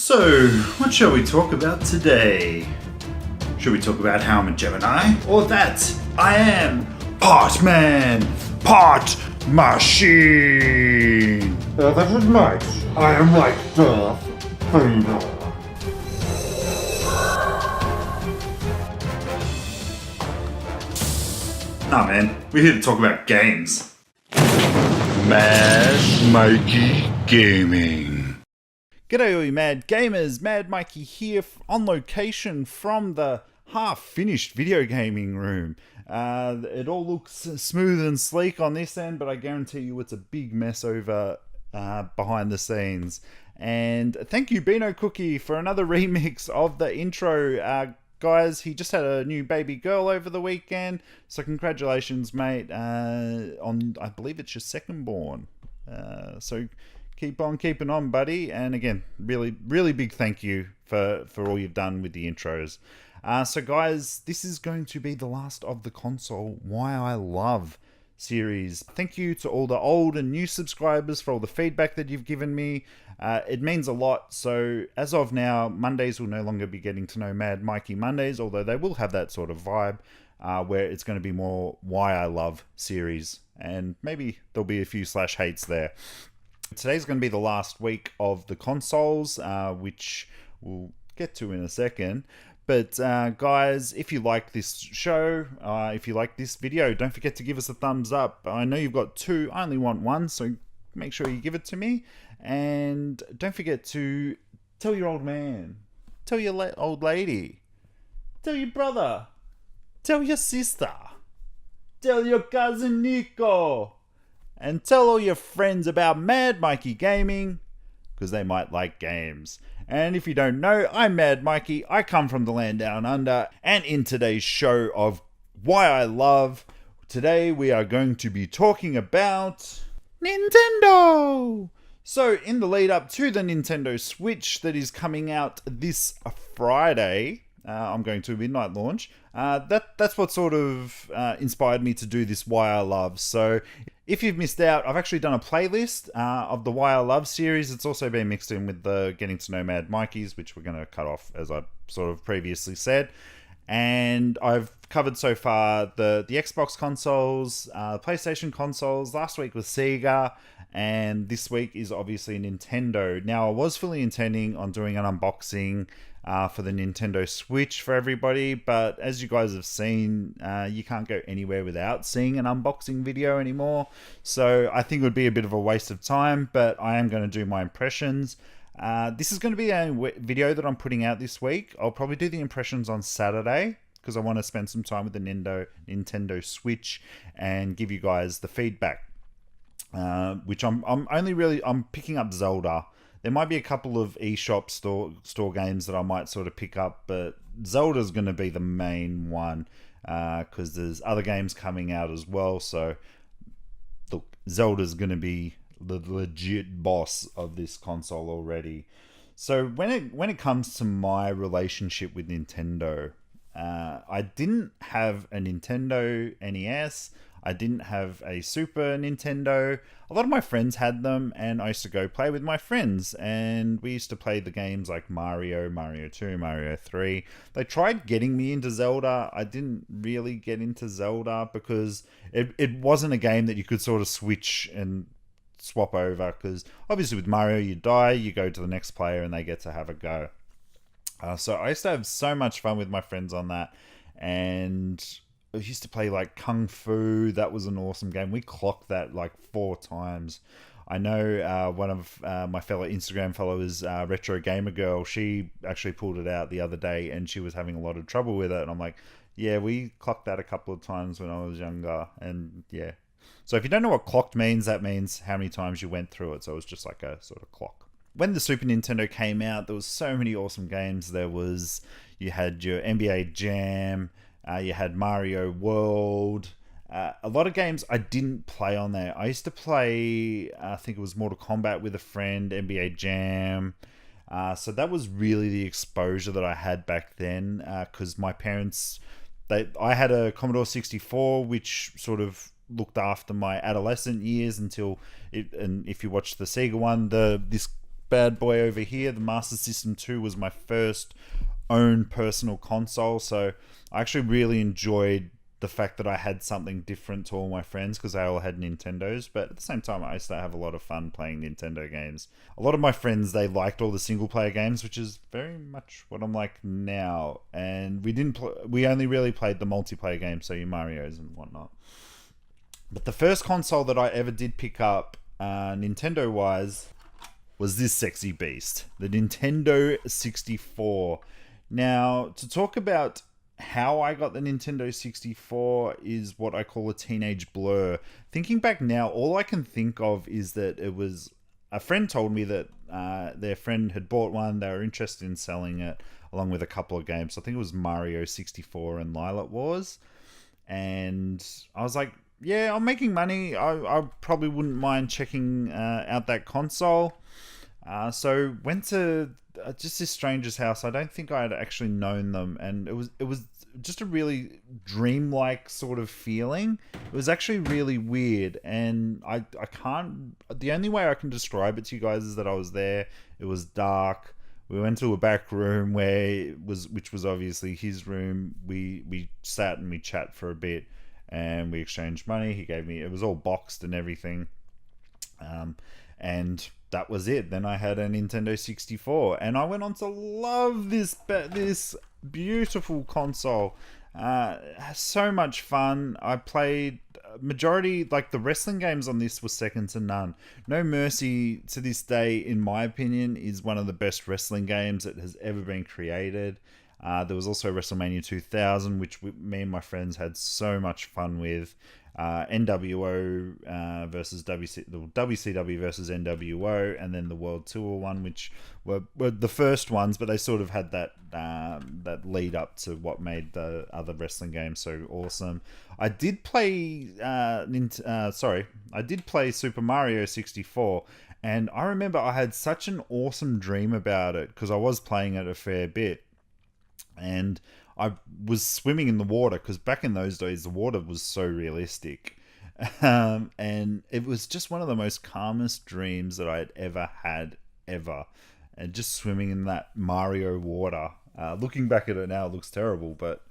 So, what shall we talk about today? Should we talk about how I'm a Gemini? Or that I am part man, part machine? That is nice. I am like Darth Vader. Nah man, we're here to talk about games. Mad Mikey Gaming. G'day all you mad gamers, Mad Mikey here on location from the half-finished video gaming room. It all looks smooth and sleek on this end, but I guarantee you it's a big mess over behind the scenes. And thank you Beano Cookie for another remix of the intro. Guys, he just had a new baby girl over the weekend, so congratulations mate on, I believe it's your second born. So keep on keeping on, buddy. And again, really big thank you for all you've done with the intros. So guys, this is going to be the last of the console Why I Love series. Thank you to all the old and new subscribers for all the feedback that you've given me. It means a lot. So as of now, Mondays will no longer be Getting to Know Mad Mikey Mondays, although they will have that sort of vibe where it's going to be more Why I Love series. And maybe there'll be a few /hates there. Today's going to be the last week of the consoles, which we'll get to in a second. But guys, if you like this show, if you like this video, don't forget to give us a thumbs up. I know you've got two, I only want one, so make sure you give it to me. And don't forget to tell your old man, tell your old lady, tell your brother, tell your sister, tell your cousin Nico, and tell all your friends about Mad Mikey Gaming, because they might like games. And if you don't know, I'm Mad Mikey, I come from the land down under, and in today's show of Why I Love, today we are going to be talking about Nintendo! So in the lead up to the Nintendo Switch that is coming out this Friday, I'm going to midnight launch, that's what sort of inspired me to do this Why I Love. So if you've missed out, I've actually done a playlist of the Why I Love series. It's also been mixed in with the Getting to Know Mad Mikeys, which we're going to cut off as I sort of previously said. And I've covered so far the Xbox consoles, PlayStation consoles. Last week was Sega, and this week is obviously Nintendo. Now, I was fully intending on doing an unboxing for the Nintendo Switch for everybody, but as you guys have seen, you can't go anywhere without seeing an unboxing video anymore. So I think it would be a bit of a waste of time, but I am going to do my impressions. This is going to be a video that I'm putting out this week. I'll probably do the impressions on Saturday because I want to spend some time with the Nintendo Switch and give you guys the feedback. Which I'm picking up Zelda. There might be a couple of eShop store games that I might sort of pick up, but Zelda's going to be the main one because there's other games coming out as well. So look, Zelda's going to be the legit boss of this console already. So when it comes to my relationship with Nintendo, I didn't have a Nintendo NES. I didn't have a Super Nintendo. A lot of my friends had them, and I used to go play with my friends, and we used to play the games like Mario, Mario 2, Mario 3. They tried getting me into Zelda. I didn't really get into Zelda because it wasn't a game that you could sort of switch and swap over, because obviously with Mario you die, you go to the next player and they get to have a go. So I used to have so much fun with my friends on that, and I used to play like Kung Fu. That was an awesome game. We clocked that like 4 times. I know one of my fellow Instagram followers, Retro Gamer Girl, she actually pulled it out the other day and she was having a lot of trouble with it, and I'm like, yeah, we clocked that a couple of times when I was younger. And yeah, so if you don't know what clocked means, that means how many times you went through it. So it was just like a sort of clock. When the Super Nintendo came out, there was so many awesome games. You had your NBA Jam, you had Mario World. A lot of games I didn't play on there. I used to play, I think it was Mortal Kombat with a friend, NBA Jam. So that was really the exposure that I had back then, because my parents, I had a Commodore 64, which sort of looked after my adolescent years until it, and if you watch the Sega one, this bad boy over here. The Master System 2 was my first own personal console, so I actually really enjoyed the fact that I had something different to all my friends because they all had Nintendos, but at the same time I used to have a lot of fun playing Nintendo games. A lot of my friends, they liked all the single player games, which is very much what I'm like now, and we only really played the multiplayer games, so your Marios and whatnot. But the first console that I ever did pick up, Nintendo wise, was this sexy beast, the Nintendo 64. Now, to talk about how I got the Nintendo 64 is what I call a teenage blur. Thinking back now, all I can think of is that it was a friend told me that their friend had bought one. They were interested in selling it along with a couple of games. I think it was Mario 64 and Lilac Wars. And I was like, yeah, I'm making money. I probably wouldn't mind checking out that console. So went to just this stranger's house. I don't think I had actually known them, and it was just a really dreamlike sort of feeling. It was actually really weird, and I can't. The only way I can describe it to you guys is that I was there. It was dark. We went to a back room which was obviously his room. We sat and we chat for a bit, and we exchanged money. He gave me. It was all boxed and everything, and that was it. Then I had a Nintendo 64, and I went on to love this beautiful console. So much fun. I played majority, like the wrestling games on this was second to none. No Mercy, to this day, in my opinion, is one of the best wrestling games that has ever been created. There was also WrestleMania 2000, which me and my friends had so much fun with. NWO versus WCW versus NWO, and then the World Tour one, which were the first ones, but they sort of had that lead up to what made the other wrestling games so awesome. I did play Super Mario 64, and I remember I had such an awesome dream about it because I was playing it a fair bit, and I was swimming in the water because back in those days the water was so realistic, and it was just one of the most calmest dreams that I had ever, and just swimming in that Mario water. Looking back at it now, it looks terrible, but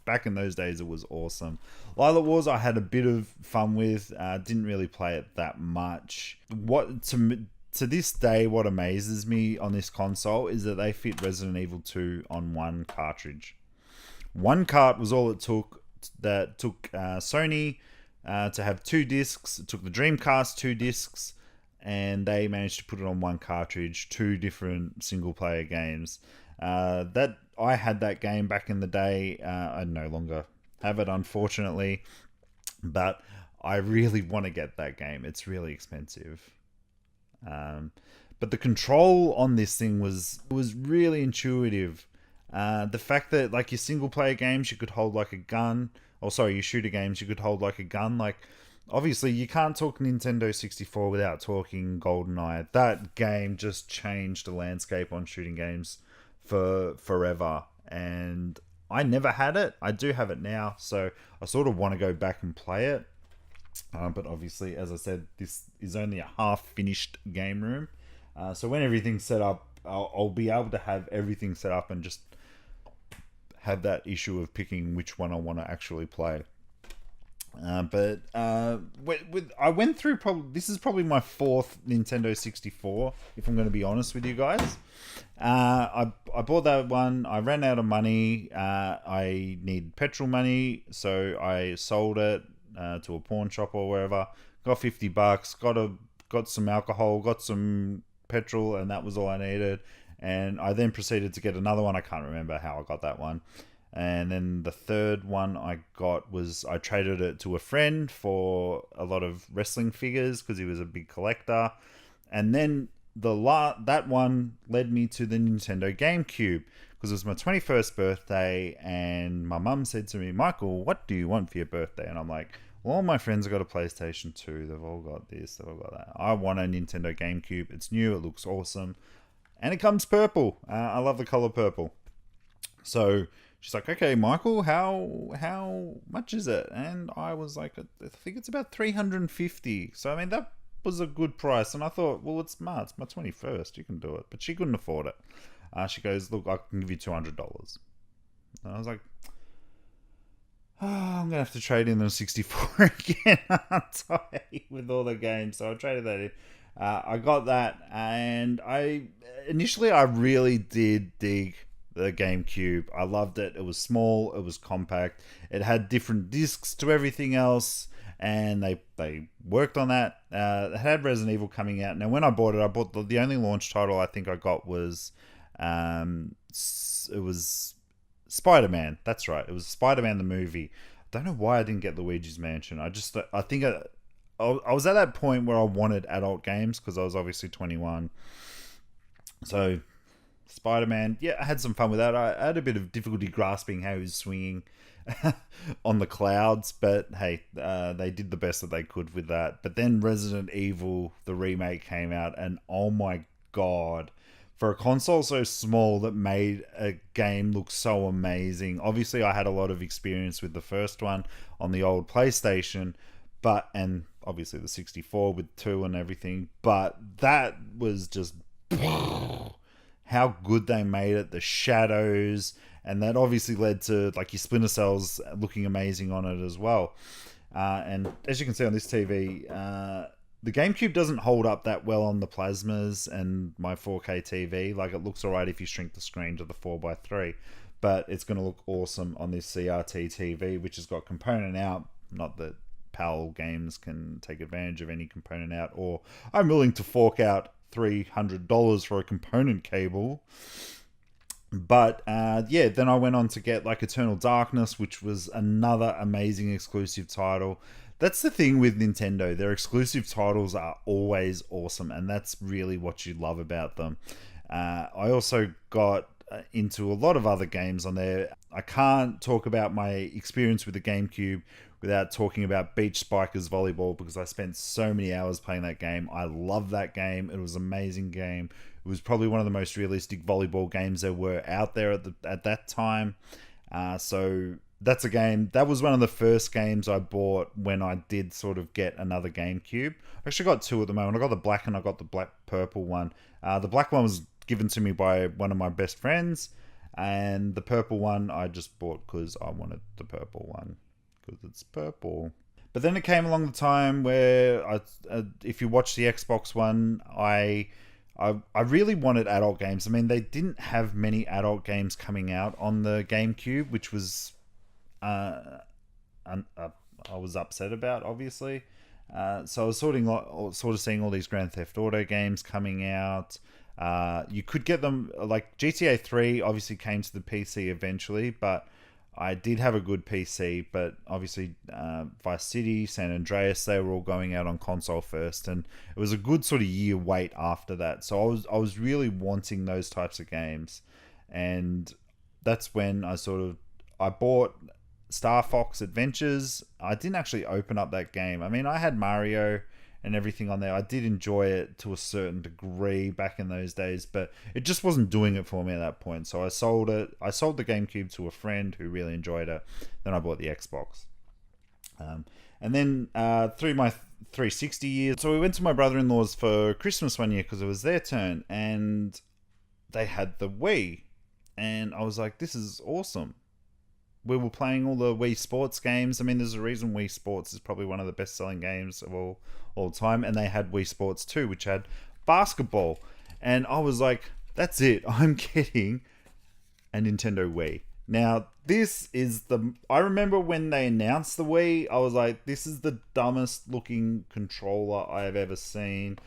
back in those days it was awesome. Lilac Wars I had a bit of fun with. Didn't really play it that much. To this day, what amazes me on this console is that they fit Resident Evil 2 on one cartridge. One cart was all it took. That took Sony to have 2 discs. It took the Dreamcast 2 discs, and they managed to put it on one cartridge. 2 different single-player games. That I had that game back in the day. I no longer have it, unfortunately, but I really want to get that game. It's really expensive. But the control on this thing was really intuitive. The fact that, like, your single player games you could hold like a gun, or sorry, your shooter games you could hold like a gun. Like, obviously you can't talk Nintendo 64 without talking GoldenEye. That game just changed the landscape on shooting games for forever, and I never had it. I do have it now, so I sort of want to go back and play it. But obviously, as I said, this is only a half-finished game room. So when everything's set up, I'll be able to have everything set up and just have that issue of picking which one I want to actually play. But I went through this is probably my 4th Nintendo 64, if I'm going to be honest with you guys. I bought that one. I ran out of money. I needed petrol money, so I sold it to a pawn shop or wherever. Got $50. Got some alcohol. Got some petrol, and that was all I needed. And I then proceeded to get another one. I can't remember how I got that one. And then the third one I got was I traded it to a friend for a lot of wrestling figures because he was a big collector. And then that one led me to the Nintendo GameCube because it was my 21st birthday, and my mum said to me, "Michael, what do you want for your birthday?" And I'm like, well, all my friends have got a PlayStation 2. They've all got this. They've all got that. I want a Nintendo GameCube. It's new. It looks awesome. And it comes purple. I love the color purple. So she's like, "Okay, Michael, how much is it?" And I was like, "I think it's about $350." So I mean, was a good price. And I thought, well, it's my 21st. You can do it. But she couldn't afford it. She goes, look, I can give you $200. And I was like, oh, I'm going to have to trade in the 64 again, aren't I? With all the games. So I traded that in. I got that. And initially I really did dig the GameCube. I loved it. It was small. It was compact. It had different discs to everything else. And they worked on that. It had Resident Evil coming out. Now, when I bought it, the only launch title I think I got was... it was Spider-Man. That's right. It was Spider-Man the movie. I don't know why I didn't get Luigi's Mansion. I think I was at that point where I wanted adult games because I was obviously 21. So Spider-Man, yeah, I had some fun with that. I had a bit of difficulty grasping how he was swinging on the clouds, but hey, they did the best that they could with that. But then Resident Evil, the remake, came out, and oh my god, for a console so small that made a game look so amazing. Obviously, I had a lot of experience with the first one on the old PlayStation, and obviously the 64 with 2 and everything, but that was just how good they made it, the shadows, and that obviously led to like your Splinter Cells looking amazing on it as well. And as you can see on this TV, the GameCube doesn't hold up that well on the plasmas and my 4K TV. Like, it looks alright if you shrink the screen to the 4:3, but it's going to look awesome on this CRT TV, which has got component out. Not that PAL games can take advantage of any component out, or I'm willing to fork out $300 for a component cable. But yeah, then I went on to get like Eternal Darkness, which was another amazing exclusive title. That's the thing with Nintendo. Their exclusive titles are always awesome, and that's really what you love about them. I also got into a lot of other games on there. I can't talk about my experience with the GameCube without talking about Beach Spikers Volleyball, because I spent so many hours playing that game. I love that game. It was an amazing game. It was probably one of the most realistic volleyball games there were out there at that time. So that's a game. That was one of the first games I bought when I did sort of get another GameCube. I actually got 2 at the moment. I got the black and I got the black purple one. The black one was given to me by one of my best friends, and the purple one I just bought because I wanted the purple one because it's purple. But then it came along the time where if you watch the Xbox One, I really wanted adult games. I mean, they didn't have many adult games coming out on the GameCube, which was I was upset about, obviously. So I was sort of seeing all these Grand Theft Auto games coming out. You could get them, like GTA 3 obviously came to the PC eventually, but I did have a good PC. But obviously Vice City, San Andreas, they were all going out on console first, and it was a good sort of year wait after that. So I was really wanting those types of games, and that's when I bought Star Fox Adventures. I didn't actually open up that game. I mean, I had Mario and everything on there. I did enjoy it to a certain degree back in those days, but it just wasn't doing it for me at that point. So I sold it. I sold the GameCube to a friend who really enjoyed it. Then I bought the Xbox. And then through my 360 years, so we went to my brother-in-law's for Christmas one year because it was their turn, and they had the Wii. And I was like, this is awesome. We were playing all the Wii Sports games. I mean, there's a reason Wii Sports is probably one of the best-selling games of all time. And they had Wii Sports 2, which had basketball. And I was like, that's it. I'm getting a Nintendo Wii. Now, this is I remember when they announced the Wii, I was like, this is the dumbest looking controller I have ever seen.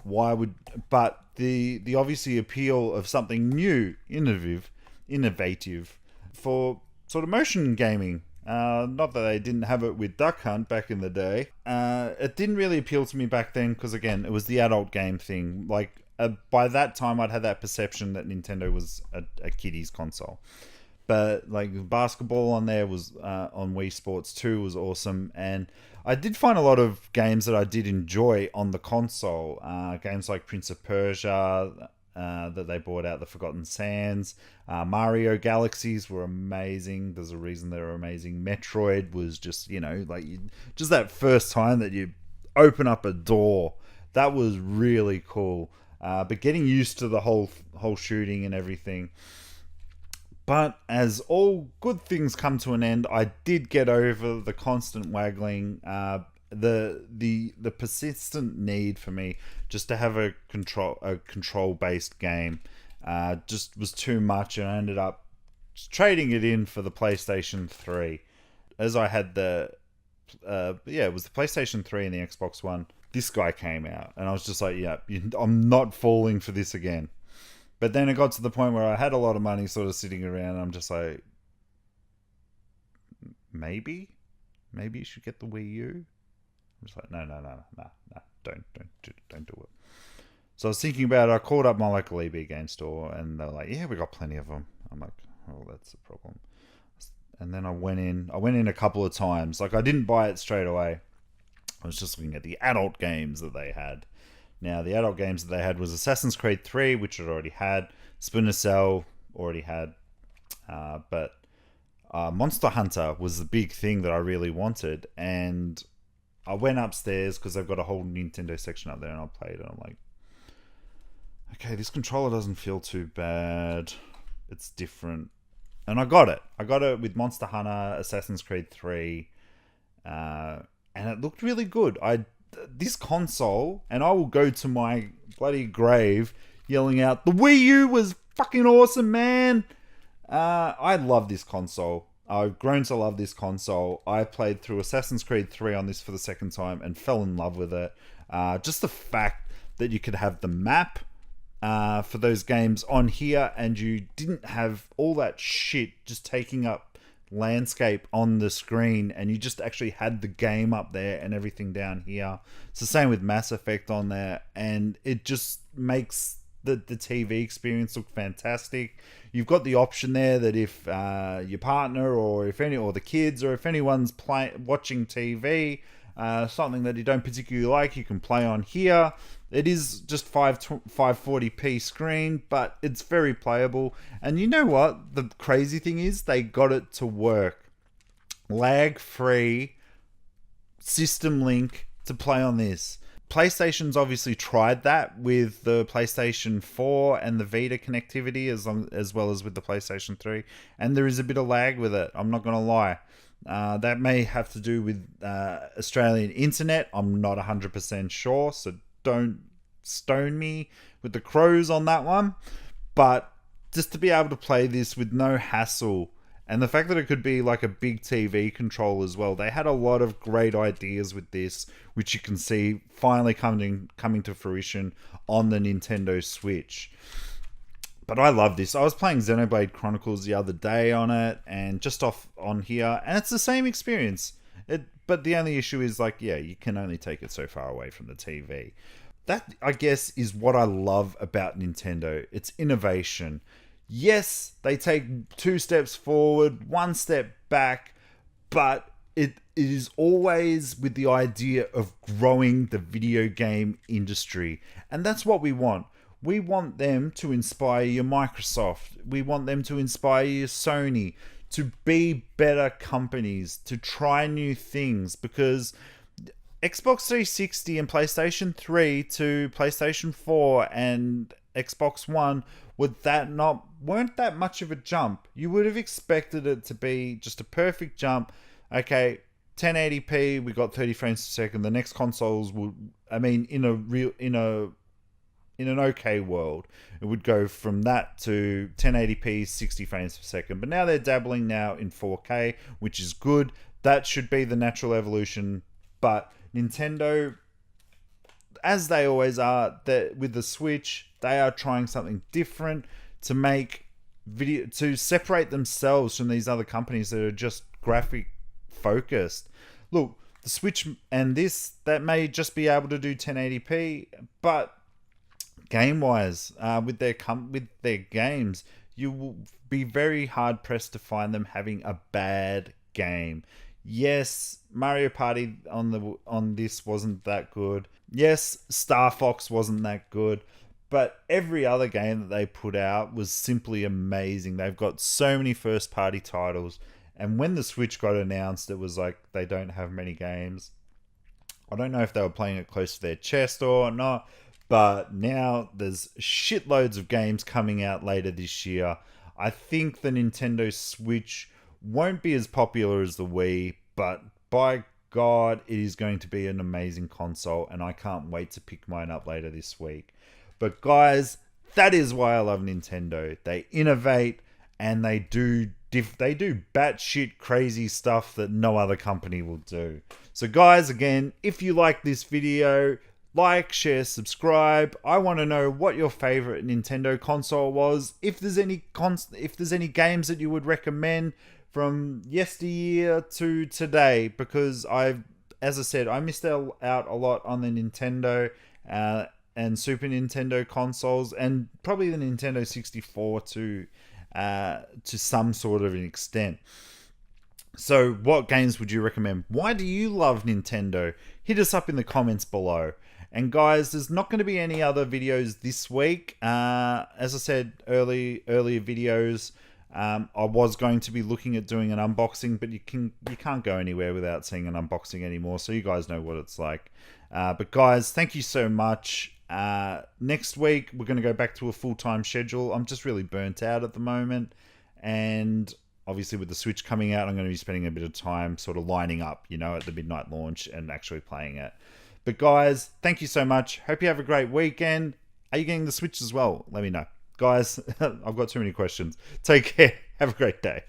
But the obviously appeal of something new, innovative for sort of motion gaming. Not that they didn't have it with Duck Hunt back in the day. It didn't really appeal to me back then because, again, it was the adult game thing. Like, by that time, I'd had that perception that Nintendo was a kiddies console. But, like, basketball on there was, on Wii Sports 2 was awesome. And I did find a lot of games that I did enjoy on the console. Games like Prince of Persia, that they brought out, the Forgotten Sands. Mario Galaxies were amazing. There's a reason they were amazing. Metroid was just, like, just that first time that you open up a door That was really cool. But getting used to the whole shooting and everything. But as all good things come to an end, I did get over the constant waggling, the persistent need for me just to have a control based game. Just was too much, and I ended up trading it in for the PlayStation 3. As I had it was the PlayStation 3 and the Xbox One. This guy came out, and I was just like, yeah, I'm not falling for this again. But then it got to the point where I had a lot of money sort of sitting around, and I'm just like, maybe you should get the Wii U. I'm just like, no, don't do it. So I was thinking about it. I called up my local EB game store, and they're like, yeah, we got plenty of them. I'm like, oh, that's a problem. And then I went in a couple of times. Like, I didn't buy it straight away. I was just looking at the adult games that they had. Now, the adult games that they had was Assassin's Creed 3, which I'd already had. Splinter Cell, already had. But Monster Hunter was the big thing that I really wanted. And I went upstairs because they've got a whole Nintendo section up there, and I played it. I'm like, okay, this controller doesn't feel too bad. It's different. And I got it. I got it with Monster Hunter, Assassin's Creed 3. And it looked really good. This console, and I will go to my bloody grave yelling out, the Wii U was fucking awesome, man. I love this console. I've grown to love this console. I played through Assassin's Creed 3 on this for the second time and fell in love with it. Just the fact that you could have the map for those games on here, and you didn't have all that shit just taking up landscape on the screen, and you just actually had the game up there and everything down here. It's the same with Mass Effect on there, and it just makes the TV experience look fantastic. You've got the option there that if your partner or the kids, or if anyone's watching TV, something that you don't particularly like, you can play on here. It is just 540p screen, but it's very playable. And you know what? The crazy thing is, they got it to work. Lag-free system link to play on this. PlayStation's obviously tried that with the PlayStation 4 and the Vita connectivity, as well as with the PlayStation 3. And there is a bit of lag with it, I'm not going to lie. That may have to do with Australian internet. I'm not 100% sure, so don't stone me with the crows on that one. But just to be able to play this with no hassle, and the fact that it could be like a big TV control as well. They had a lot of great ideas with this, which you can see finally coming to fruition on the Nintendo Switch. But I love this. I was playing Xenoblade Chronicles the other day on it, and just on here, and it's the same experience. But the only issue is, like, yeah, you can only take it so far away from the TV. That, I guess, is what I love about Nintendo. It's innovation. Yes, they take 2 steps forward, 1 step back, but it is always with the idea of growing the video game industry. And that's what we want. We want them to inspire your Microsoft. We want them to inspire your Sony, to be better companies, to try new things, because Xbox 360 and PlayStation 3 to PlayStation 4 and Xbox One weren't that much of a jump. You would have expected it to be just a perfect jump. Okay, 1080p, we got 30 frames per second. The next consoles would, I mean, in an okay world, it would go from that to 1080p, 60 frames per second. But now they're dabbling now in 4K, which is good. That should be the natural evolution. But Nintendo, as they always are, with the Switch, they are trying something different to make video, to separate themselves from these other companies that are just graphic focused. Look, the Switch and that may just be able to do 1080p, but game-wise, with their games, you will be very hard-pressed to find them having a bad game. Yes, Mario Party on this wasn't that good. Yes, Star Fox wasn't that good. But every other game that they put out was simply amazing. They've got so many first-party titles. And when the Switch got announced, it was like they don't have many games. I don't know if they were playing it close to their chest or not, but now there's shitloads of games coming out later this year. I think the Nintendo Switch won't be as popular as the Wii, but by God, it is going to be an amazing console, and I can't wait to pick mine up later this week. But guys, that is why I love Nintendo. They innovate and they do batshit crazy stuff that no other company will do. So guys, again, if you like this video, like, share, subscribe. I want to know what your favorite Nintendo console was. If there's any games that you would recommend from yesteryear to today, because as I said, I missed out a lot on the Nintendo and Super Nintendo consoles, and probably the Nintendo 64 to some sort of an extent. So what games would you recommend? Why do you love Nintendo? Hit us up in the comments below. And guys, there's not going to be any other videos this week. As I said, earlier videos, I was going to be looking at doing an unboxing, but you can't go anywhere without seeing an unboxing anymore. So you guys know what it's like. But guys, thank you so much. Next week, we're going to go back to a full-time schedule. I'm just really burnt out at the moment. And obviously with the Switch coming out, I'm going to be spending a bit of time sort of lining up, at the midnight launch and actually playing it. But guys, thank you so much. Hope you have a great weekend. Are you getting the Switch as well? Let me know. Guys, I've got too many questions. Take care. Have a great day.